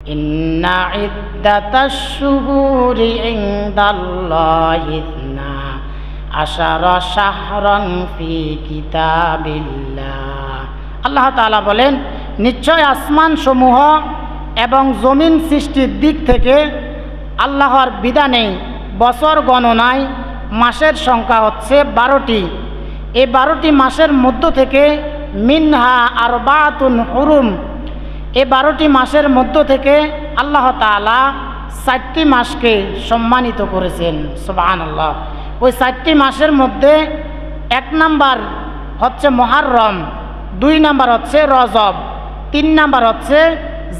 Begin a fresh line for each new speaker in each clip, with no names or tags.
ইন্না ইদ্দাতাশ শুহুরি ইনদাল্লাহি ইসনা আশারা শাহরান ফি কিতাবিল্লাহ। আল্লাহ তাআলা বলেন, নিশ্চয় আসমান সমূহ এবং জমিন সৃষ্টির দিক থেকে আল্লাহর বিধানে বছর গণনায় মাসের সংখ্যা হচ্ছে 12টি। এই 12টি মাসের মধ্য থেকে মিনহা আরবাতুন হুরুম, এই 12টি মাসের মধ্য থেকে আল্লাহ তাআলা 4টি মাসকে সম্মানিত করেছেন। সুবহানাল্লাহ। ওই 4টি মাসের মধ্যে 1 নাম্বার হচ্ছে মুহররম, 2 নাম্বার হচ্ছে রজব, 3 নাম্বার হচ্ছে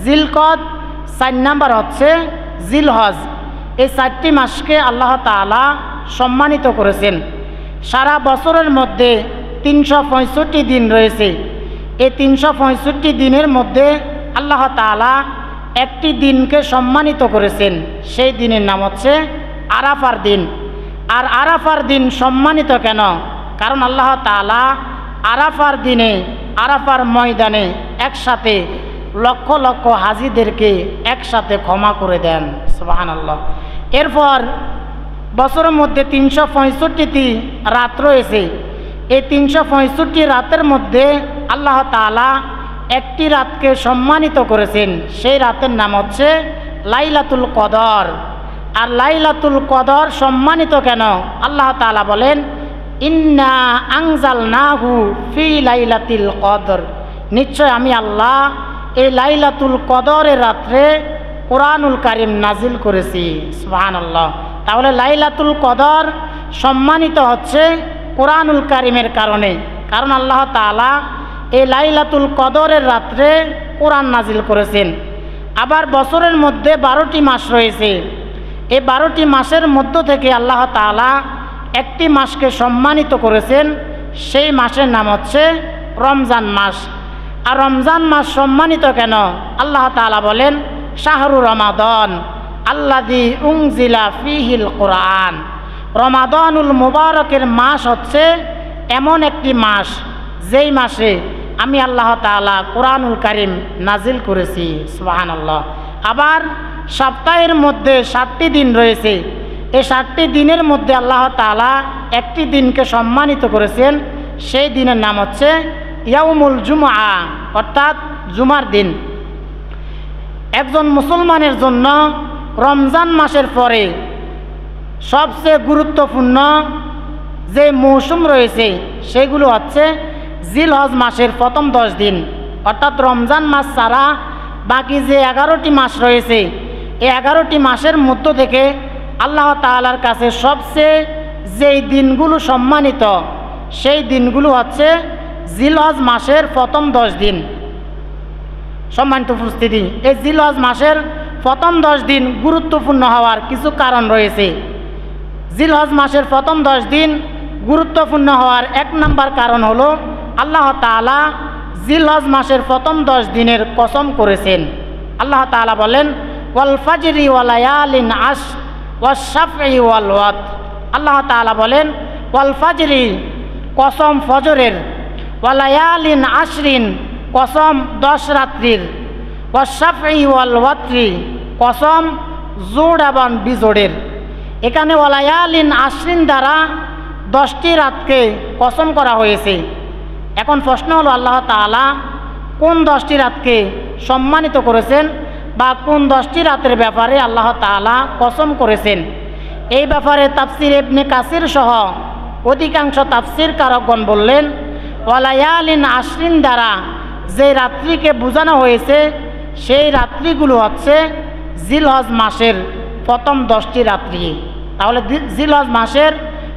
জিলকদ, 4 নাম্বার হচ্ছে জিলহজ। এই 4টি মাসকে আল্লাহ তাআলা সম্মানিত করেছেন। সারা বছরের মধ্যে 365 দিন রয়েছে। এই 365 দিনের মধ্যে আল্লাহ তাআলা একটি দিনকে সম্মানিত করেছেন, সেই দিনের নাম হচ্ছে আরাফার দিন। আর আরাফার দিন সম্মানিত কেন? কারণ আল্লাহ তাআলা আরাফার দিনে আরাফার ময়দানে একসাথে লক্ষ লক্ষ হাজিদেরকে একসাথে ক্ষমা করে দেন। সুবহানাল্লাহ। এরপর বছরের মধ্যে 365টি রাত রয়েছে। এই 365 রাতের মধ্যে আল্লাহ তাআলা একটি রাতকে সম্মানিত করেছেন, সেই রাতের নাম হচ্ছে লাইলাতুল কদর। আর লাইলাতুল কদর সম্মানিত কেন? আল্লাহ তাআলা বলেন, ইন্না আনজালনাহু ফি লাইলাতিল কদর, নিশ্চয় আমি আল্লাহ এই লাইলাতুল কদরের রাত্রে কোরআনুল কারীম নাজিল করেছি। সুবহানাল্লাহ। তাহলে লাইলাতুল কদর সম্মানিত হচ্ছে কোরআনুল কারীমের কারণে, কারণ আল্লাহ তাআলা এই লাইলাতুল কদরের রাত্রে কোরআন নাজিল করেছেন। আবার বছরের মধ্যে 12টি মাস রয়েছে। এই 12টি মাসের মধ্য থেকে আল্লাহ তাআলা একটি মাসকে সম্মানিত করেছেন, সেই মাসের নাম হচ্ছে রমজান মাস। আর রমজান মাস সম্মানিত কেন? আল্লাহ তাআলা বলেন, শাহরু রমাদান আল্লাযী উনজিলা ফীহিল কুরআন, রমাদানুল মুবারকের মাস হচ্ছে এমন একটি মাস যেই মাসে আমি আল্লাহ তাআলা কোরআনুল কারীম নাজিল করেছি। সুবহানাল্লাহ। আবার সপ্তাহের মধ্যে 7টি দিন রয়েছে। এই 7টি দিনের মধ্যে আল্লাহ তাআলা একটি দিনকে সম্মানিত করেছেন, সেই দিনের নাম হচ্ছে ইয়াউমুল জুমআ, অর্থাৎ জুমার দিন। একজন মুসলমানের জন্য রমজান মাসের পরে সবচেয়ে গুরুত্বপূর্ণ যে মৌসুম রয়েছে সেগুলো হচ্ছে জিলহজ মাসের প্রথম 10 দিন, অর্থাৎ রমজান মাস ছাড়া বাকি যে 11টি মাস রয়েছে, এই 11টি মাসের মধ্য থেকে আল্লাহ তাআলার কাছে সবচেয়ে যেই দিনগুলো সম্মানিত, সেই দিনগুলো হচ্ছে জিলহজ মাসের প্রথম 10 দিন। সম্মানিত উপস্থিতি, এই জিলহজ মাসের প্রথম 10 দিন গুরুত্বপূর্ণ হওয়ার কিছু কারণ রয়েছে। জিলহজ মাসের প্রথম 10 দিন গুরুত্বপূর্ণ হওয়ার 1 নাম্বার কারণ হলো আল্লাহ তাআলা জিলহজ মাসের প্রথম 10 দিনের কসম করেছেন। আল্লাহ তাআলা বলেন, ওয়াল ফাজরি ওয়া লায়ালিন আশ ওয়াশ শাফঈ ওয়াল ওয়াতর। আল্লাহ তাআলা বলেন, ওয়াল ফাজরি কসম ফজরের, ওয়া লায়ালিন আশরিন কসম 10 রাত্রির, ওয়াশ শাফঈ ওয়াল ওয়াতরি কসম জোড় এবং বিজোড়ের। এখানে ওয়া লায়ালিন আশরিন দ্বারা 10টি রাতকে কসম করা হয়েছে। এখন প্রশ্ন হলো, আল্লাহ তাআলা কোন 10টি রাতকে সম্মানিত করেছেন বা কোন 10টি রাতের ব্যাপারে আল্লাহ তাআলা কসম করেছেন? এই ব্যাপারে তাফসির ইবনে কাসির সহ অধিকাংশ তাফসির কারকগণ বললেন, ওয়া লায়ালিন আশরিন দ্বারা যে রাত্রিকে বোঝানো হয়েছে সেই রাত্রিগুলো হচ্ছে জিলহজ মাসের প্রথম 10টি রাত্রি। তাহলে জিলহজ মাসের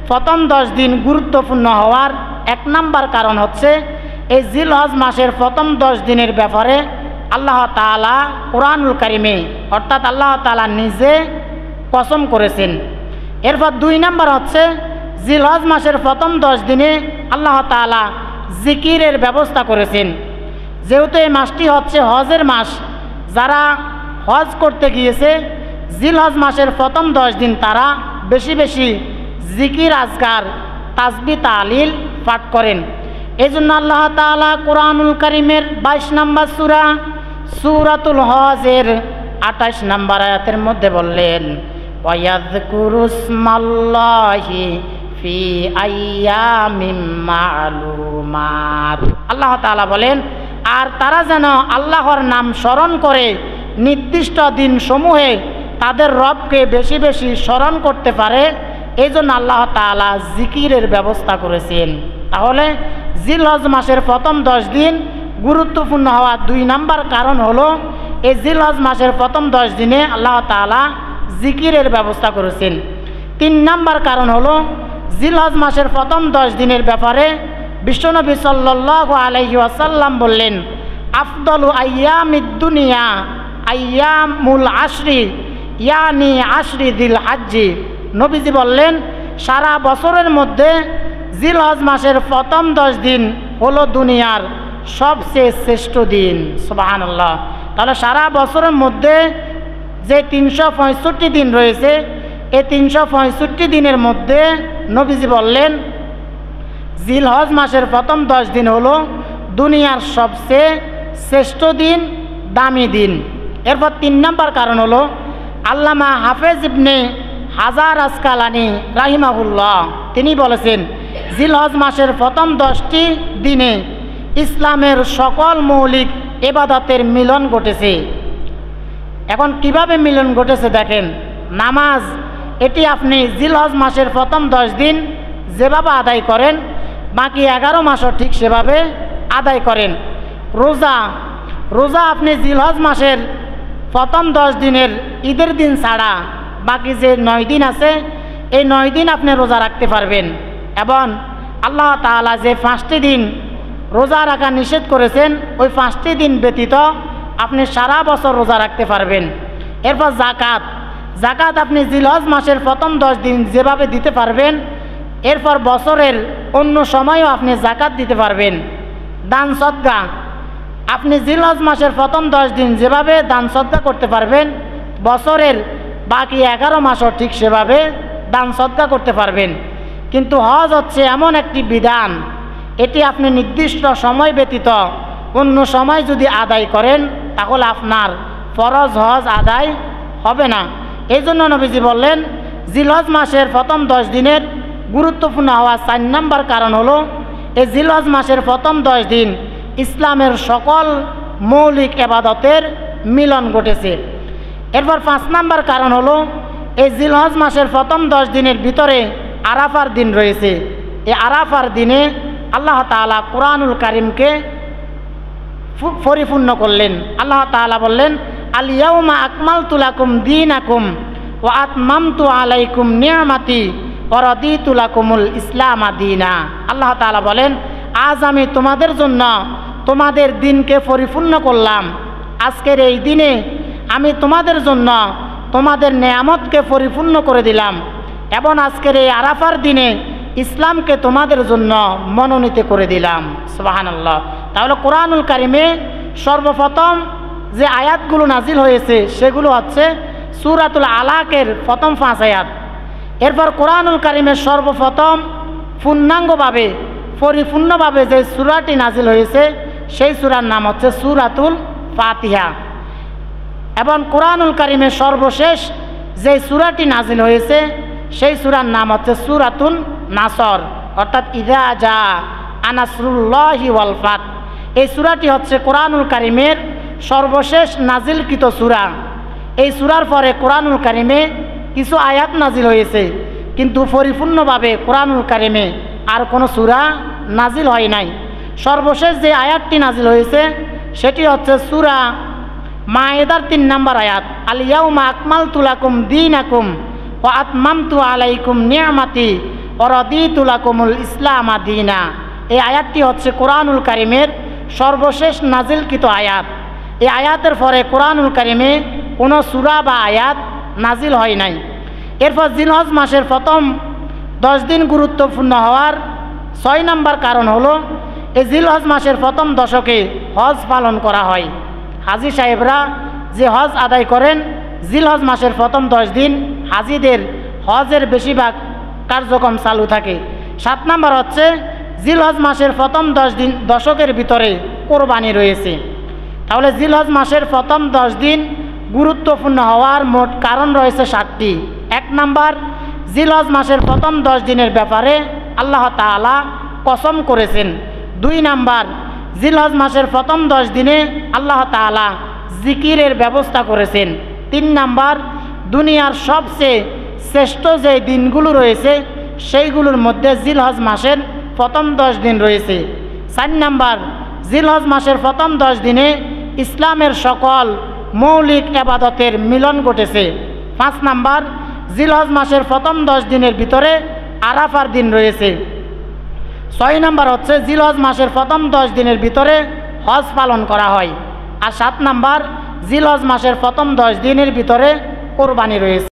প্রথম 10 দিন গুরুত্বপূর্ণ হওয়ার 1 নাম্বার কারণ হচ্ছে এই জিলহজ মাসের প্রথম 10 দিনের ব্যাপারে আল্লাহ তাআলা কোরআনুল কারীমে, অর্থাৎ আল্লাহ তাআলা নিজে কসম করেছেন। এরপর 2 নাম্বার হচ্ছে জিলহজ মাসের প্রথম 10 দিনে আল্লাহ তাআলা জিকিরের ব্যবস্থা করেছেন। যেহেতু এই মাসটি হচ্ছে হজের মাস, যারা হজ করতে গিয়েছে জিলহজ মাসের প্রথম 10 দিন তারা বেশি বেশি জিকির আজকার তাসবিহ তাহলিল পাঠ করেন। এই জন্য আল্লাহ তাআলা কোরআনুল কারীমের 22 নম্বর সূরা সূরাতুল হজের 28 নম্বর আয়াতের মধ্যে বললেন ওয়ায়াযকুরুসমাল্লাহি ফি আইয়ামিম মা'লুমাত। আল্লাহ তাআলা বলেন আর তারা যেন আল্লাহর নাম স্মরণ করে নির্দিষ্ট দিন সমূহে তাদের রবকে বেশি বেশি স্মরণ করতে পারে, এই জন্য আল্লাহ তাআলা জিকিরের ব্যবস্থা করেছেন। তাহলে জিলহজ মাসের প্রথম 10 দিন গুরুত্বপূর্ণ হওয়ার 2 নম্বর কারণ হলো এই জিলহজ মাসের প্রথম 10 দিনে আল্লাহ তাআলা জিকিরের ব্যবস্থা করেছেন। 3 নম্বর কারণ হলো জিলহজ মাসের প্রথম 10 দিনের ব্যাপারে বিশ্বনবী সাল্লাল্লাহু আলাইহি ওয়াসাল্লাম বললেন আফদলু আইয়ামিদ দুনিয়া আইয়ামুল আশরি ইয়ানি আশরি দিল হাজ্জি। নবীজি বললেন সারা বছরের মধ্যে জিলহজ মাসের প্রথম 10 দিন হলো দুনিয়ার সবচেয়ে শ্রেষ্ঠ দিন। সুবহানাল্লাহ। তাহলে সারা বছরের মধ্যে যে 365 দিন রয়েছে এই 365 দিনের মধ্যে নবীজি বললেন জিলহজ মাসের প্রথম 10 দিন হলো দুনিয়ার সবচেয়ে শ্রেষ্ঠ দিন, দামি দিন। এরপর 3 নম্বর কারণ হলো আল্লামা হাফেজ ইবনে হাজার আসকালানি রাহিমাহুল্লাহ তিনি বলেছেন জিলহজ মাসের প্রথম 10টি দিনে ইসলামের সকল মৌলিক ইবাদতের মিলন ঘটেছে। এখন কিভাবে মিলন ঘটেছে দেখেন, নামাজ এটি আপনি জিলহজ মাসের প্রথম 10 দিন যেভাবে আদায় করেন বাকি 11 মাসও ঠিক সেভাবে আদায় করেন। রোজা আপনি জিলহজ মাসের প্রথম 10 দিনের ঈদের দিন ছাড়া বাকি যে 9 দিন আছে এই 9 দিন আপনি রোজা রাখতে পারবেন। এবং আল্লাহ তাআলা যে 5টি দিন রোজা রাখা নিষেধ করেছেন ওই 5টি দিন ব্যতীত আপনি সারা বছর রোজা রাখতে পারবেন। এরপর জাকাত আপনি জিলহজ মাসের প্রথম 10 দিন যেভাবে দিতে পারবেন এরপর বছরের অন্য সময়ও আপনি জাকাত দিতে পারবেন। দান সদকা আপনি জিলহজ মাসের প্রথম 10 দিন যেভাবে দান সদকা করতে পারবেন বছরের বাকি 11 মাসও ঠিক সেভাবে দান সদকা করতে পারবেন। কিন্তু হজ হচ্ছে এমন একটি বিধান এটি আপনি নির্দিষ্ট সময় ব্যতীত অন্য সময় যদি আদায় করেন তাহলে আপনার ফরজ হজ আদায় হবে না। এই জন্য নবীজি বললেন জিলহজ মাসের প্রথম 10 দিনের গুরুত্বপূর্ণ হওয়ার 4 নম্বর কারণ হলো এই জিলহজ মাসের প্রথম 10 দিন ইসলামের সকল মৌলিক ইবাদতের মিলন ঘটেছে। এরপর 5 নম্বর কারণ হলো এই জিলহজ মাসের প্রথম 10 দিনের ভিতরে আরাফার দিন রয়েছে। এই আরাফার দিনে আল্লাহ তাআলা কুরআনুল কারীমকে পরিপূর্ণ করলেন। আল্লাহ তাআলা বললেন আল ইয়াউমা আকমালতু লাকুম দীনাকুম ওয়া আতমামতু আলাইকুম নি'মাতি ওয়া রাদিতু লাকুমুল ইসলামা দীনা। আল্লাহ তাআলা বলেন আজ আমি তোমাদের জন্য তোমাদের দিনকে পরিপূর্ণ করলাম। আজকের এই দিনে আমি তোমাদের জন্য তোমাদের নেয়ামতকে পরিপূর্ণ করে দিলাম এবং আজকের এই আরাফার দিনে ইসলামকে তোমাদের জন্য মনোনীত করে দিলাম। সুবহানাল্লাহ। তাহলে কোরআনুল কারীমে সর্বপ্রথম যে আয়াতগুলো নাজিল হয়েছে সেগুলো হচ্ছে সূরাতুল আলাকের প্রথম 5 আয়াত। এরপর কোরআনুল কারীমের সর্বপ্রথম পূর্ণাঙ্গভাবে পরিপূর্ণভাবে যে সূরাটি নাজিল হয়েছে সেই সূরার নাম হচ্ছে সূরাতুল ফাতিহা। এবং কোরআনুল কারীমের সর্বশেষ যে সূরাটি নাজিল হয়েছে সেই সূরার নাম হচ্ছে সূরাতুন নাসর, অর্থাৎ ইযা জা আনাসরুল্লাহি ওয়াল ফাত। এই সূরাটি হচ্ছে কোরআনুল কারীমের সর্বশেষ নাজিলকৃত সূরা। এই সূরার পরে কোরআনুল কারীমে কিছু আয়াত নাজিল হয়েছে কিন্তু পরিপূর্ণভাবে কোরআনুল কারীমে আর কোনো সূরা নাজিল হয় নাই। সর্বশেষ যে আয়াতটি নাজিল হয়েছে সেটি হচ্ছে সূরা মায়েদার 3 নম্বর আয়াত আল ইয়াউমা আকমালতু লাকুম দীনাকুম ওয়া আতমামতু আলাইকুম নি'মাতি ওয়া রাদিতু লাকুমুল ইসলামা দীনা। এই আয়াতটি হচ্ছে কোরআনুল কারীমের সর্বশেষ নাজিলকৃত আয়াত। এই আয়াতের পরে কোরআনুল কারীমে কোনো সূরা বা আয়াত নাজিল হয় নাই। এরপর জিলহজ মাসের প্রথম 10 দিন গুরুত্বপূর্ণ হওয়ার 6 নম্বর কারণ হলো এই জিলহজ মাসের প্রথম দশকে হজ পালন করা হয়। হাজি সাহেবরা যে হজ আদায় করেন জিলহজ মাসের প্রথম 10 দিন হাজিদের হজের বেশিরভাগ কার্যক্রম চালু থাকে। 7 নম্বর হচ্ছে জিলহজ মাসের প্রথম 10 দিন দশকের ভিতরে কোরবানি রয়েছে। তাহলে জিলহজ মাসের প্রথম 10 দিন গুরুত্বপূর্ণ হওয়ার মোট কারণ রয়েছে 7টি। 1 নাম্বার, জিলহজ মাসের প্রথম 10 দিনের ব্যাপারে আল্লাহ তাআলা কসম করেছেন। 2 নাম্বার, জিলহজ মাসের প্রথম 10 দিনে আল্লাহ তাআলা জিকিরের ব্যবস্থা করেছেন। 3 নাম্বার, দুনিয়ার সবচেয়ে শ্রেষ্ঠ যে দিনগুলো রয়েছে সেইগুলোর মধ্যে জিলহজ মাসের প্রথম 10 দিন রয়েছে। 4 নাম্বার, জিলহজ মাসের প্রথম 10 দিনে ইসলামের সকল মৌলিক ইবাদতের মিলন ঘটেছে। 5 নাম্বার, জিলহজ মাসের প্রথম 10 দিনের ভিতরে আরাফার দিন রয়েছে। 6 নাম্বার হচ্ছে জিলহজ মাসের প্রথম 10 দিনের ভিতরে হজ পালন করা হয়। আর 7 নাম্বার, জিলহজ মাসের প্রথম 10 দিনের ভিতরে কোরবানি রয়েছে।